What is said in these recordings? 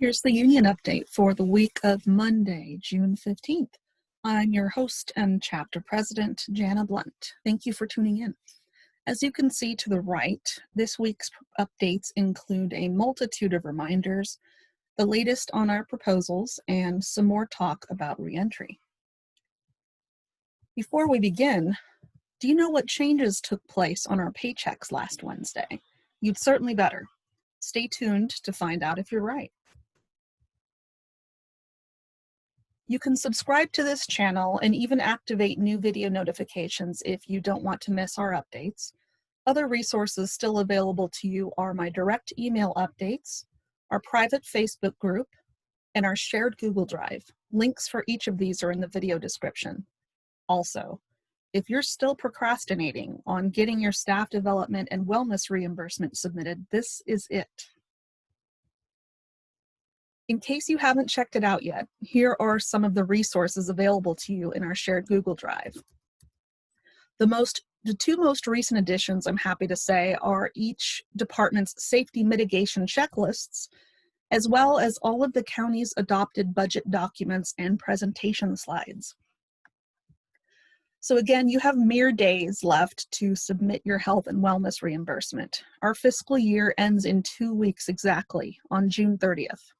Here's the union update for the week of Monday, June 15th. I'm your host and chapter president, Jana Blunt. Thank you for tuning in. As you can see to the right, this week's updates include a multitude of reminders, the latest on our proposals, and some more talk about reentry. Before we begin, do you know what changes took place on our paychecks last Wednesday? You'd certainly better. Stay tuned to find out if you're right. You can subscribe to this channel and even activate new video notifications if you don't want to miss our updates. Other resources still available to you are my direct email updates, our private Facebook group, and our shared Google Drive. Links for each of these are in the video description. Also, if you're still procrastinating on getting your staff development and wellness reimbursement submitted, this is it. In case you haven't checked it out yet, here are some of the resources available to you in our shared Google Drive. The two most recent additions, I'm happy to say, are each department's safety mitigation checklists, as well as all of the county's adopted budget documents and presentation slides. So again, you have mere days left to submit your health and wellness reimbursement. Our fiscal year ends in 2 weeks exactly, on June 30th.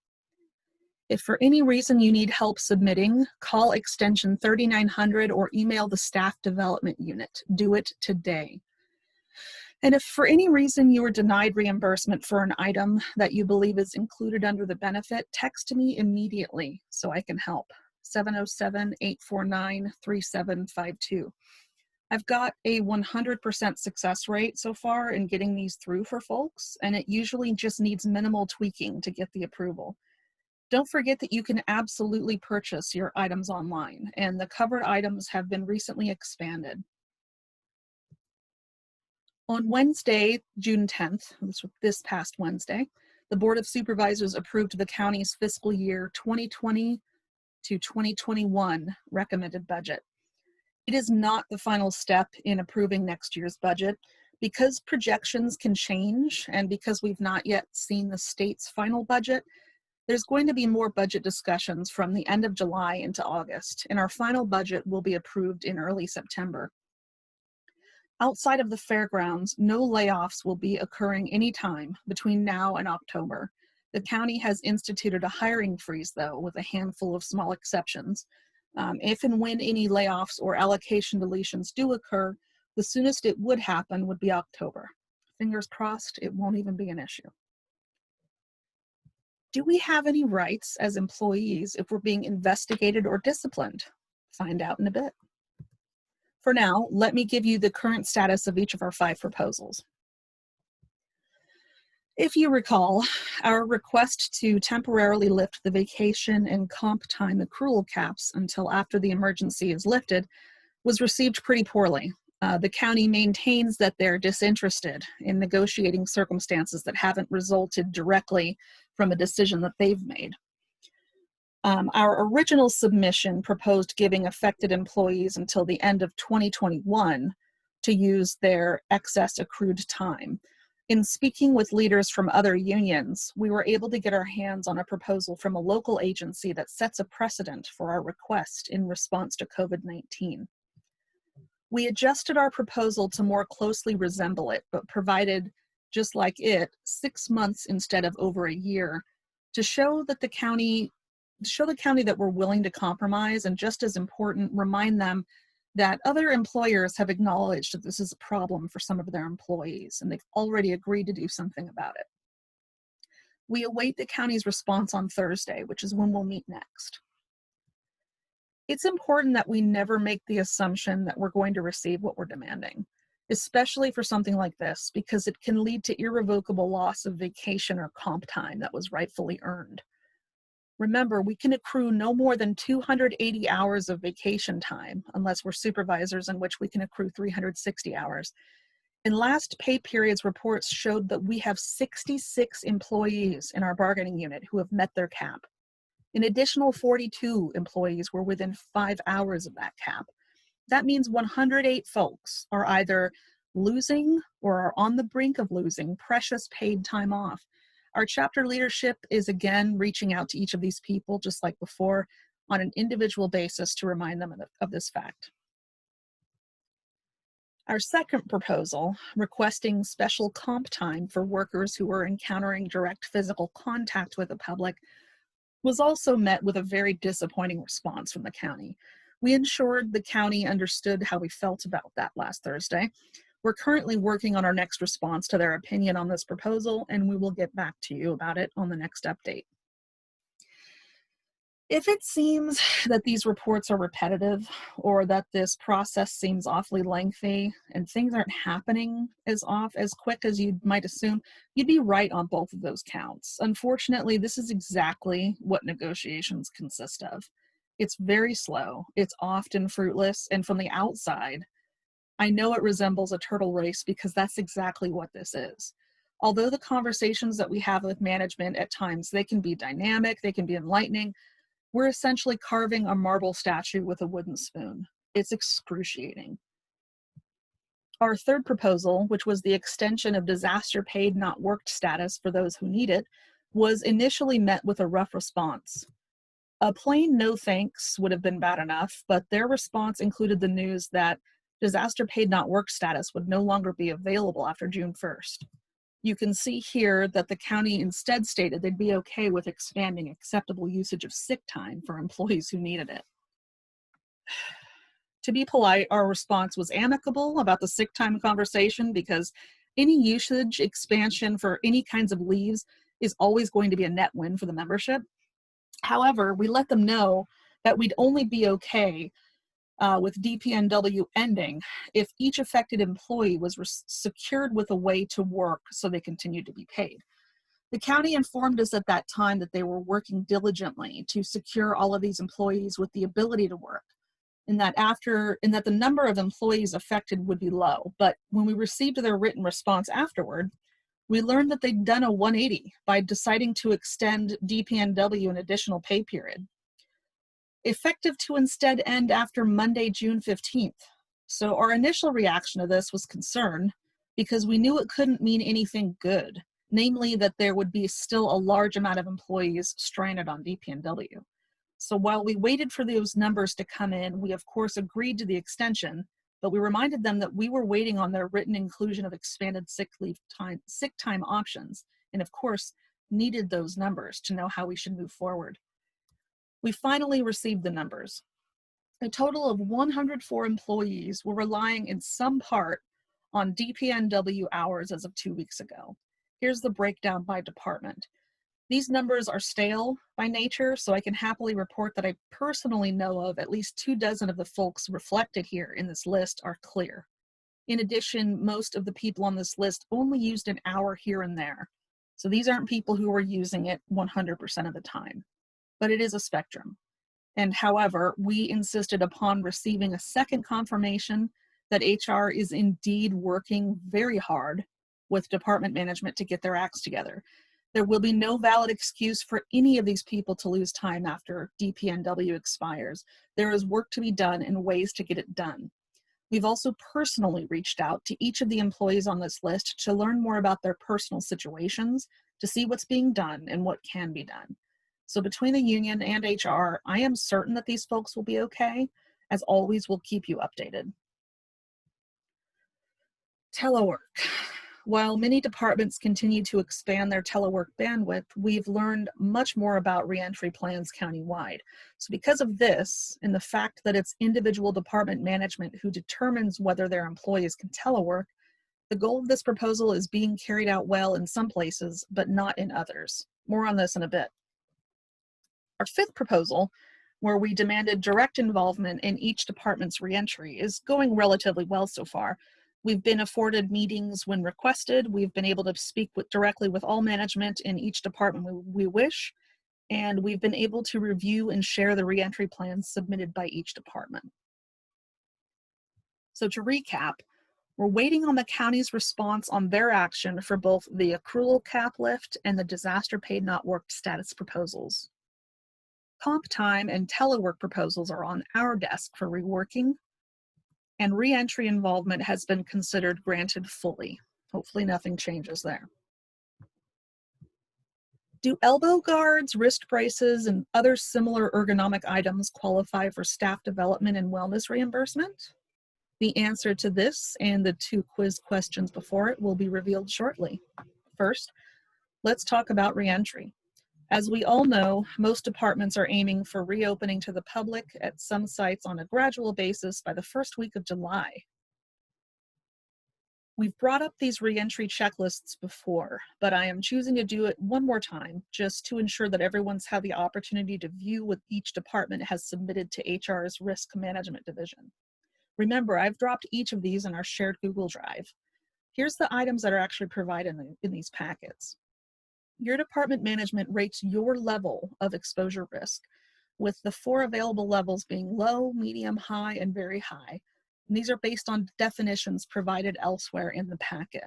If for any reason you need help submitting, call extension 3900 or email the staff development unit. Do it today. And if for any reason you were denied reimbursement for an item that you believe is included under the benefit, text me immediately so I can help. 707-849-3752. I've got a 100% success rate so far in getting these through for folks, and it usually just needs minimal tweaking to get the approval. Don't forget that you can absolutely purchase your items online, and the covered items have been recently expanded. On Wednesday, June 10th, this past Wednesday, the Board of Supervisors approved the county's fiscal year 2020 to 2021 recommended budget. It is not the final step in approving next year's budget. Because projections can change, and because we've not yet seen the state's final budget, there's going to be more budget discussions from the end of July into August, and our final budget will be approved in early September. Outside of the fairgrounds, no layoffs will be occurring anytime between now and October. The county has instituted a hiring freeze, though, with a handful of small exceptions. If and when any layoffs or allocation deletions do occur, the soonest it would happen would be October. Fingers crossed, it won't even be an issue. Do we have any rights as employees if we're being investigated or disciplined? Find out in a bit. For now, let me give you the current status of each of our 5 proposals. If you recall, our request to temporarily lift the vacation and comp time accrual caps until after the emergency is lifted was received pretty poorly. The county maintains that they're disinterested in negotiating circumstances that haven't resulted directly from a decision that they've made. Our original submission proposed giving affected employees until the end of 2021 to use their excess accrued time. In speaking with leaders from other unions, we were able to get our hands on a proposal from a local agency that sets a precedent for our request in response to COVID-19. We adjusted our proposal to more closely resemble it, but provided, just like it, 6 months instead of over a year to show the county that we're willing to compromise, and just as important, remind them that other employers have acknowledged that this is a problem for some of their employees, and they've already agreed to do something about it. We await the county's response on Thursday, which is when we'll meet next. It's important that we never make the assumption that we're going to receive what we're demanding, especially for something like this, because it can lead to irrevocable loss of vacation or comp time that was rightfully earned. Remember, we can accrue no more than 280 hours of vacation time, unless we're supervisors, in which we can accrue 360 hours. In last pay periods, reports showed that we have 66 employees in our bargaining unit who have met their cap. An additional 42 employees were within 5 hours of that cap. That means 108 folks are either losing or are on the brink of losing precious paid time off. Our chapter leadership is again reaching out to each of these people, just like before, on an individual basis to remind them of this fact. Our second proposal, requesting special comp time for workers who were encountering direct physical contact with the public, was also met with a very disappointing response from the county. We ensured the county understood how we felt about that last Thursday. We're currently working on our next response to their opinion on this proposal, and we will get back to you about it on the next update. If it seems that these reports are repetitive or that this process seems awfully lengthy and things aren't happening as quick as you might assume, you'd be right on both of those counts. Unfortunately, this is exactly what negotiations consist of. It's very slow, it's often fruitless, and from the outside, I know it resembles a turtle race because that's exactly what this is. Although the conversations that we have with management at times, they can be dynamic, they can be enlightening, we're essentially carving a marble statue with a wooden spoon. It's excruciating. Our third proposal, which was the extension of disaster paid not worked status for those who need it, was initially met with a rough response. A plain no thanks would have been bad enough, but their response included the news that disaster paid not worked status would no longer be available after June 1st. You can see here that the county instead stated they'd be okay with expanding acceptable usage of sick time for employees who needed it. To be polite, our response was amicable about the sick time conversation because any usage expansion for any kinds of leaves is always going to be a net win for the membership. However, we let them know that we'd only be okay with DPNW ending if each affected employee was secured with a way to work so they continued to be paid. The county informed us at that time that they were working diligently to secure all of these employees with the ability to work, and that the number of employees affected would be low. But when we received their written response afterward, we learned that they'd done a 180 by deciding to extend DPNW an additional pay period, effective to instead end after Monday, June 15th. So our initial reaction to this was concern because we knew it couldn't mean anything good, namely that there would be still a large amount of employees stranded on DPNW. So while we waited for those numbers to come in, we of course agreed to the extension, but we reminded them that we were waiting on their written inclusion of expanded sick time options, and of course needed those numbers to know how we should move forward. We finally received the numbers. A total of 104 employees were relying in some part on DPNW hours as of 2 weeks ago. Here's the breakdown by department. These numbers are stale by nature, so I can happily report that I personally know of at least 24 of the folks reflected here in this list are clear. In addition, most of the people on this list only used an hour here and there. So these aren't people who are using it 100% of the time. But it is a spectrum. And however, we insisted upon receiving a second confirmation that HR is indeed working very hard with department management to get their acts together. There will be no valid excuse for any of these people to lose time after DPNW expires. There is work to be done and ways to get it done. We've also personally reached out to each of the employees on this list to learn more about their personal situations, to see what's being done and what can be done. So between the union and HR, I am certain that these folks will be okay. As always, we'll keep you updated. Telework. While many departments continue to expand their telework bandwidth, we've learned much more about reentry plans countywide. So because of this, and the fact that it's individual department management who determines whether their employees can telework, the goal of this proposal is being carried out well in some places, but not in others. More on this in a bit. Our fifth proposal, where we demanded direct involvement in each department's reentry, is going relatively well so far. We've been afforded meetings when requested. We've been able to speak directly with all management in each department we wish, and we've been able to review and share the reentry plans submitted by each department. So to recap, we're waiting on the county's response on their action for both the accrual cap lift and the disaster paid not worked status proposals. Comp time and telework proposals are on our desk for reworking, and reentry involvement has been considered granted fully. Hopefully nothing changes there. Do elbow guards, wrist braces, and other similar ergonomic items qualify for staff development and wellness reimbursement? The answer to this and the two quiz questions before it will be revealed shortly. First, let's talk about reentry. As we all know, most departments are aiming for reopening to the public at some sites on a gradual basis by the first week of July. We've brought up these reentry checklists before, but I am choosing to do it one more time just to ensure that everyone's had the opportunity to view what each department has submitted to HR's Risk Management Division. Remember, I've dropped each of these in our shared Google Drive. Here's the items that are actually provided in these packets. Your department management rates your level of exposure risk, with the 4 available levels being low, medium, high, and very high. And these are based on definitions provided elsewhere in the packet.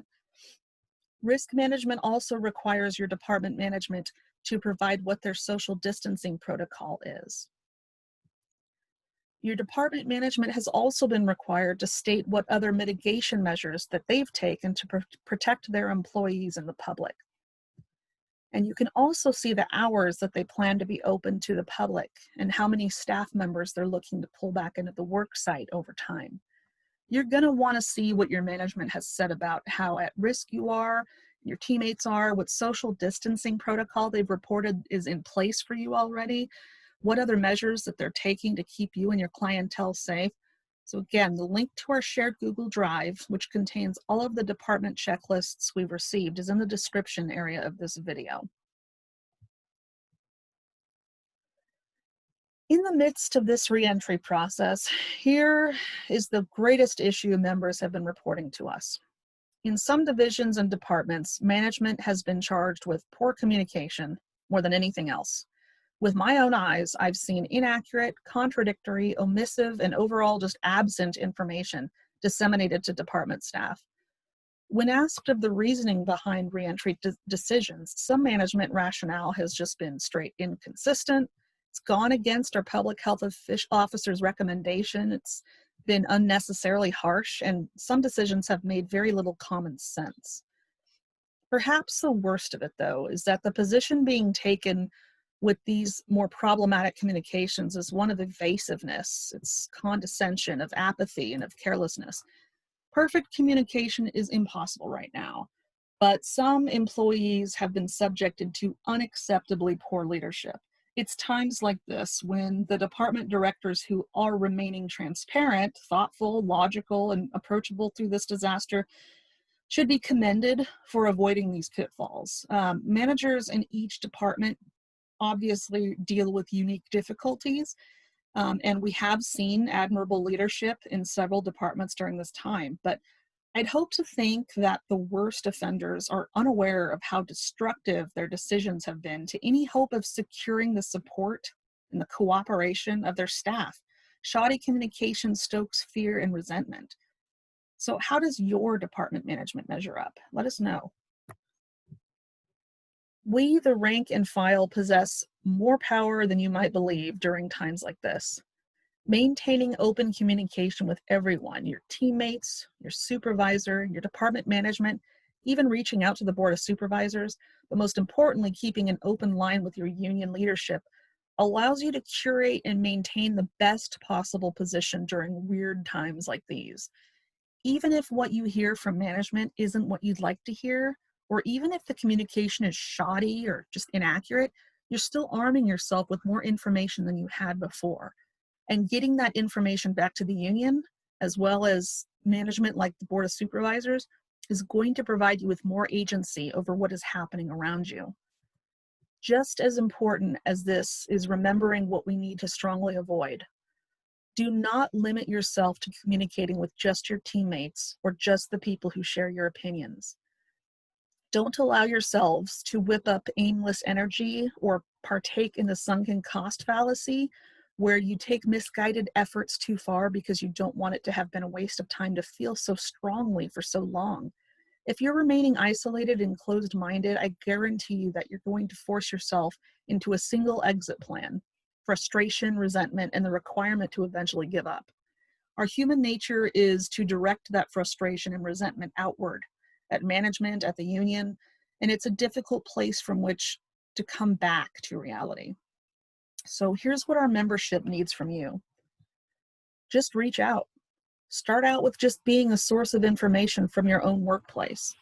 Risk management also requires your department management to provide what their social distancing protocol is. Your department management has also been required to state what other mitigation measures that they've taken to protect their employees and the public. And you can also see the hours that they plan to be open to the public and how many staff members they're looking to pull back into the work site over time. You're going to want to see what your management has said about how at risk you are, your teammates are, what social distancing protocol they've reported is in place for you already, what other measures that they're taking to keep you and your clientele safe. So again, the link to our shared Google Drive, which contains all of the department checklists we've received, is in the description area of this video. In the midst of this reentry process, here is the greatest issue members have been reporting to us. In some divisions and departments, management has been charged with poor communication more than anything else. With my own eyes, I've seen inaccurate, contradictory, omissive, and overall just absent information disseminated to department staff. When asked of the reasoning behind reentry decisions, some management rationale has just been straight inconsistent. It's gone against our public health officer's recommendation. It's been unnecessarily harsh, and some decisions have made very little common sense. Perhaps the worst of it, though, is that the position being taken with these more problematic communications is one of evasiveness, it's condescension, of apathy, and of carelessness. Perfect communication is impossible right now, but some employees have been subjected to unacceptably poor leadership. It's times like this when the department directors who are remaining transparent, thoughtful, logical, and approachable through this disaster should be commended for avoiding these pitfalls. Managers in each department obviously deal with unique difficulties, and we have seen admirable leadership in several departments during this time, but I'd hope to think that the worst offenders are unaware of how destructive their decisions have been to any hope of securing the support and the cooperation of their staff. Shoddy communication stokes fear and resentment. So how does your department management measure up? Let us know. We, the rank and file, possess more power than you might believe during times like this. Maintaining open communication with everyone, your teammates, your supervisor, your department management, even reaching out to the Board of Supervisors, but most importantly, keeping an open line with your union leadership allows you to curate and maintain the best possible position during weird times like these. Even if what you hear from management isn't what you'd like to hear, or even if the communication is shoddy or just inaccurate, you're still arming yourself with more information than you had before. And getting that information back to the union, as well as management like the Board of Supervisors, is going to provide you with more agency over what is happening around you. Just as important as this is remembering what we need to strongly avoid. Do not limit yourself to communicating with just your teammates or just the people who share your opinions. Don't allow yourselves to whip up aimless energy or partake in the sunken cost fallacy, where you take misguided efforts too far because you don't want it to have been a waste of time to feel so strongly for so long. If you're remaining isolated and closed-minded, I guarantee you that you're going to force yourself into a single exit plan: frustration, resentment, and the requirement to eventually give up. Our human nature is to direct that frustration and resentment outward, at management, at the union, and it's a difficult place from which to come back to reality. So here's what our membership needs from you. Just reach out. Start out with just being a source of information from your own workplace.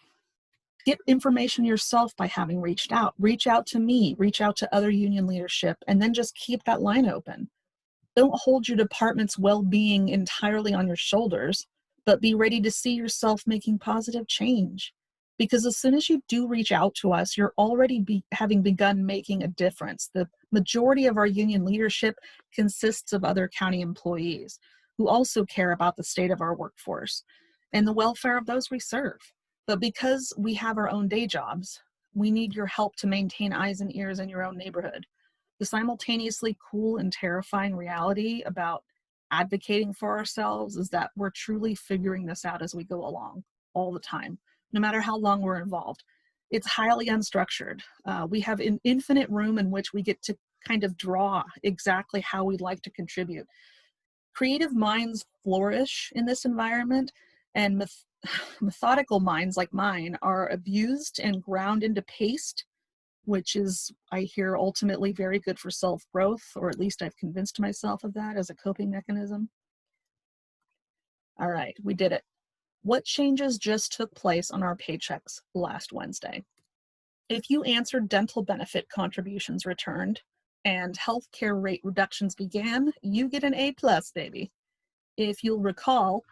Get information yourself by having reached out. Reach out to me, reach out to other union leadership, and then just keep that line open. Don't hold your department's well-being entirely on your shoulders, but be ready to see yourself making positive change. Because as soon as you do reach out to us, you're already having begun making a difference. The majority of our union leadership consists of other county employees who also care about the state of our workforce and the welfare of those we serve. But because we have our own day jobs, we need your help to maintain eyes and ears in your own neighborhood. The simultaneously cool and terrifying reality about advocating for ourselves is that we're truly figuring this out as we go along all the time, no matter how long we're involved. It's highly unstructured. We have an infinite room in which we get to kind of draw exactly how we'd like to contribute. Creative minds flourish in this environment, and methodical minds like mine are abused and ground into paste, which is, I hear, ultimately very good for self-growth, or at least I've convinced myself of that as a coping mechanism. All right, we did it. What changes just took place on our paychecks last Wednesday? If you answered dental benefit contributions returned and healthcare rate reductions began, you get an A+, baby. If you'll recall,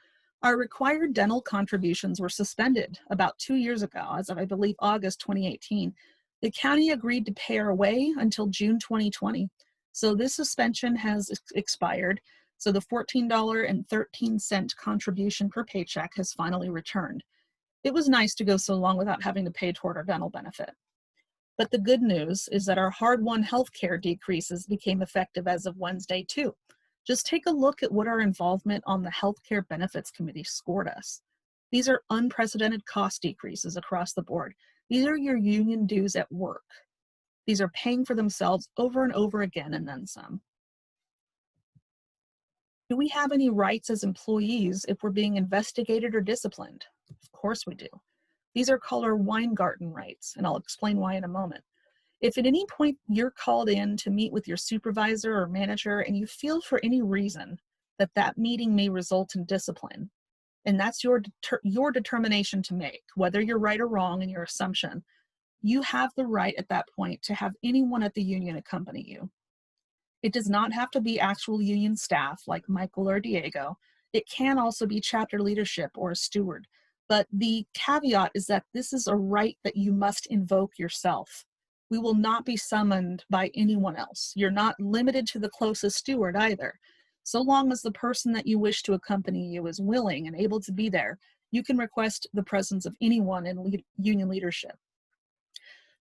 our required dental contributions were suspended about 2 years ago, as of, I believe, August 2018. The county agreed to pay our way until June 2020. So this suspension has expired. So the $14.13 contribution per paycheck has finally returned. It was nice to go so long without having to pay toward our dental benefit. But the good news is that our hard-won healthcare decreases became effective as of Wednesday too. Just take a look at what our involvement on the Healthcare Benefits Committee scored us. These are unprecedented cost decreases across the board. These are your union dues at work. These are paying for themselves over and over again and then some. Do we have any rights as employees if we're being investigated or disciplined? Of course we do. These are called our Weingarten Rights, and I'll explain why in a moment. If at any point you're called in to meet with your supervisor or manager and you feel for any reason that that meeting may result in discipline, and that's your determination to make, whether you're right or wrong in your assumption, you have the right at that point to have anyone at the union accompany you. It does not have to be actual union staff like Michael or Diego. It can also be chapter leadership or a steward. But the caveat is that this is a right that you must invoke yourself. We will not be summoned by anyone else. You're not limited to the closest steward either. So long as the person that you wish to accompany you is willing and able to be there, you can request the presence of anyone in union leadership.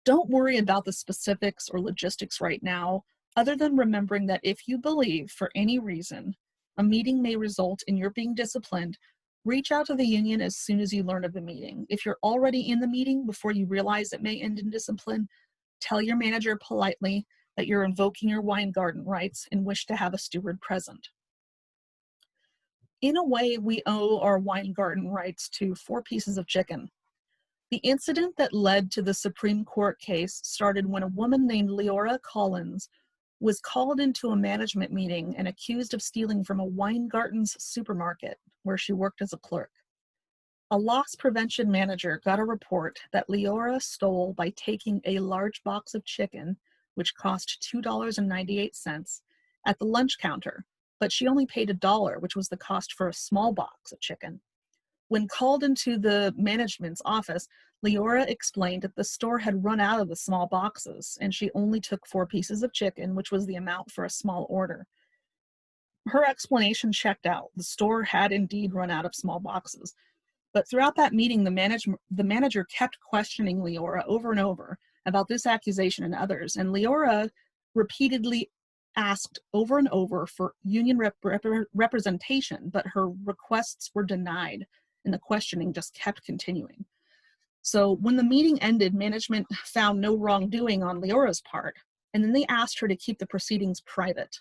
Don't worry about the specifics or logistics right now, other than remembering that if you believe, for any reason, a meeting may result in your being disciplined, reach out to the union as soon as you learn of the meeting. If you're already in the meeting before you realize it may end in discipline, tell your manager politely that you're invoking your Weingarten rights and wish to have a steward present. In a way, we owe our Weingarten rights to 4 pieces of chicken. The incident that led to the Supreme Court case started when a woman named Leora Collins was called into a management meeting and accused of stealing from a Weingarten's supermarket where she worked as a clerk. A loss prevention manager got a report that Leora stole by taking a large box of chicken, which cost $2.98, at the lunch counter, but she only paid $1, which was the cost for a small box of chicken. When called into the management's office, Leora explained that the store had run out of the small boxes and she only took 4 pieces of chicken, which was the amount for a small order. Her explanation checked out. The store had indeed run out of small boxes. But throughout that meeting, the manager kept questioning Leora over and over about this accusation and others, and Leora repeatedly asked over and over for union representation, but her requests were denied, and the questioning just kept continuing. So when the meeting ended, management found no wrongdoing on Leora's part, and then they asked her to keep the proceedings private.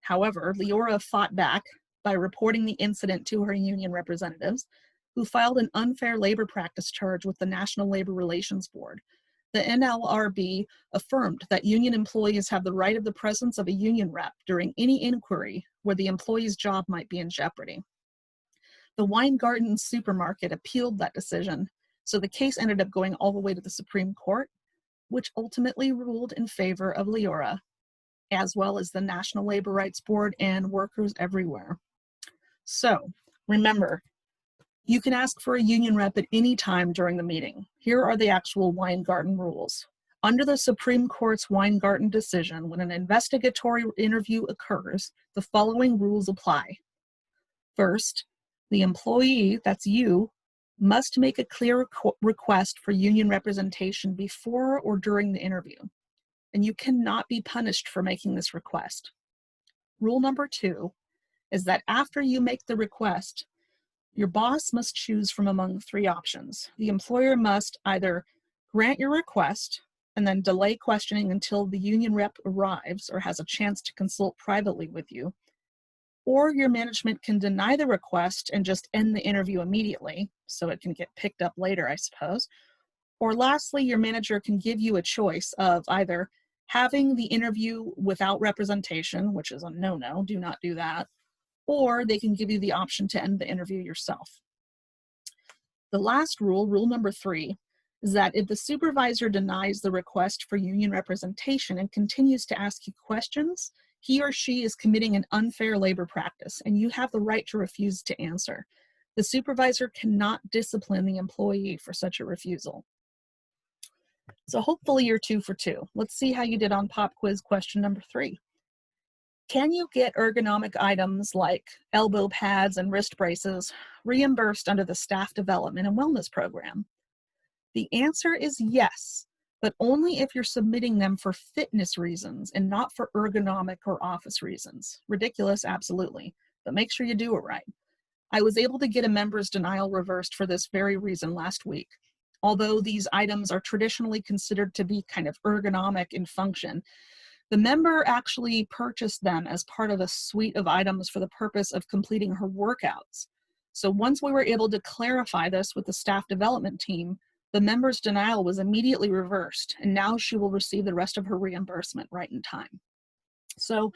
However, Leora fought back by reporting the incident to her union representatives, who filed an unfair labor practice charge with the National Labor Relations Board. The NLRB affirmed that union employees have the right of the presence of a union rep during any inquiry where the employee's job might be in jeopardy. The Weingarten supermarket appealed that decision, so the case ended up going all the way to the Supreme Court, which ultimately ruled in favor of Leora, as well as the National Labor Rights Board and workers everywhere. So, remember, you can ask for a union rep at any time during the meeting. Here are the actual Weingarten rules. Under the Supreme Court's Weingarten decision, when an investigatory interview occurs, the following rules apply. First, the employee, that's you, must make a clear request for union representation before or during the interview, and you cannot be punished for making this request. Rule number 2 is that after you make the request, your boss must choose from among 3 options. The employer must either grant your request and then delay questioning until the union rep arrives or has a chance to consult privately with you, or your management can deny the request and just end the interview immediately, so it can get picked up later, I suppose. Or lastly, your manager can give you a choice of either having the interview without representation, which is a no-no, do not do that, or they can give you the option to end the interview yourself. The last rule, rule number 3, is that if the supervisor denies the request for union representation and continues to ask you questions, he or she is committing an unfair labor practice, and you have the right to refuse to answer. The supervisor cannot discipline the employee for such a refusal. So hopefully you're 2 for 2. Let's see how you did on pop quiz question number 3. Can you get ergonomic items like elbow pads and wrist braces reimbursed under the Staff Development and Wellness Program? The answer is yes, but only if you're submitting them for fitness reasons and not for ergonomic or office reasons. Ridiculous, absolutely, but make sure you do it right. I was able to get a member's denial reversed for this very reason last week. Although these items are traditionally considered to be kind of ergonomic in function, the member actually purchased them as part of a suite of items for the purpose of completing her workouts. So once we were able to clarify this with the staff development team, the member's denial was immediately reversed, and now she will receive the rest of her reimbursement right in time. So,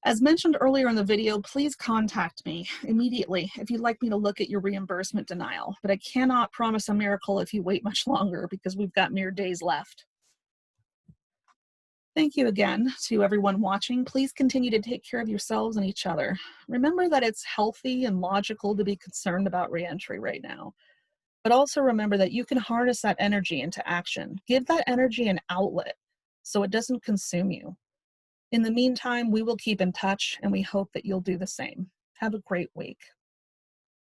as mentioned earlier in the video, please contact me immediately if you'd like me to look at your reimbursement denial, but I cannot promise a miracle if you wait much longer because we've got mere days left. Thank you again to everyone watching. Please continue to take care of yourselves and each other. Remember that it's healthy and logical to be concerned about reentry right now. But also remember that you can harness that energy into action. Give that energy an outlet so it doesn't consume you. In the meantime, we will keep in touch, and we hope that you'll do the same. Have a great week.